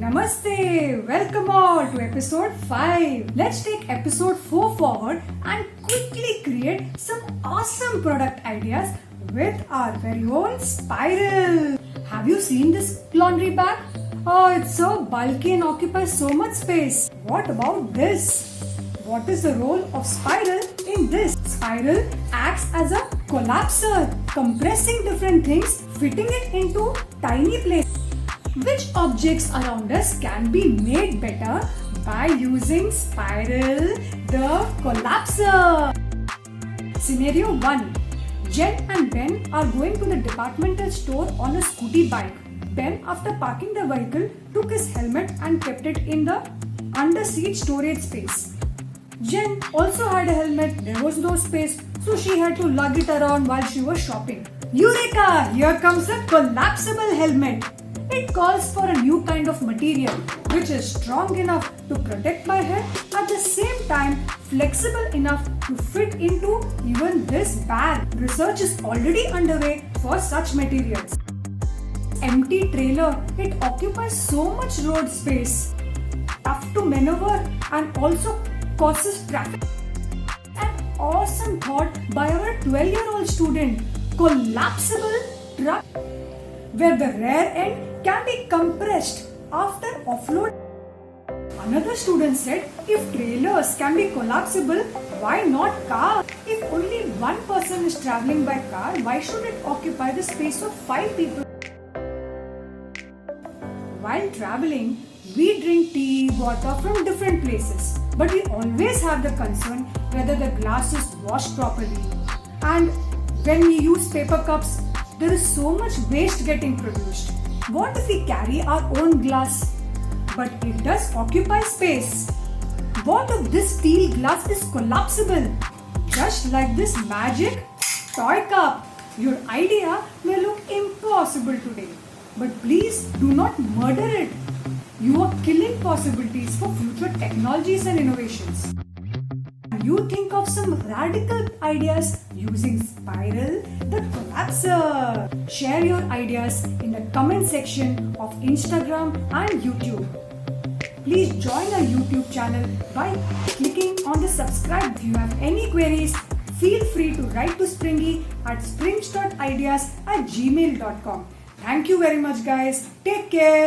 Namaste! Welcome all to episode 5. Let's take episode 4 forward and quickly create some awesome product ideas with our very own spiral. Have you seen this laundry bag? Oh, it's so bulky and occupies so much space. What about this? What is the role of spiral in this? Spiral acts as a collapser, compressing different things, fitting it into tiny places. Which objects around us can be made better by using spiral, the collapser? Scenario 1. Jen and Ben are going to the departmental store on a scooty bike. Ben, after parking the vehicle, took his helmet and kept it in the under-seat storage space. Jen also had a helmet, there was no space, so she had to lug it around while she was shopping. Eureka! Here comes a collapsible helmet. It calls for a new kind of material which is strong enough to protect my head, at the same time flexible enough to fit into even this bag. Research is already underway for such materials. Empty trailer, it occupies so much road space, tough to maneuver and also causes traffic. An awesome thought by our 12-year-old student, collapsible truck, where the rear end can be compressed after offload. Another student said, if trailers can be collapsible, why not cars? If only one person is traveling by car, why should it occupy the space of 5 people? While traveling, we drink tea, water from different places, but we always have the concern whether the glass is washed properly. And when we use paper cups, there is so much waste getting produced. What if we carry our own glass? But it does occupy space. What if this steel glass is collapsible? Just like this magic toy cup. Your idea may look impossible today, but please do not murder it. You are killing possibilities for future technologies and innovations. You think of some radical ideas using spiral, the collapser. Share your ideas in the comment section of Instagram and YouTube. Please join our YouTube channel by clicking on the subscribe. If you have any queries, feel free to write to Springy at springs.ideas@gmail.com. Thank you very much, guys. Take care.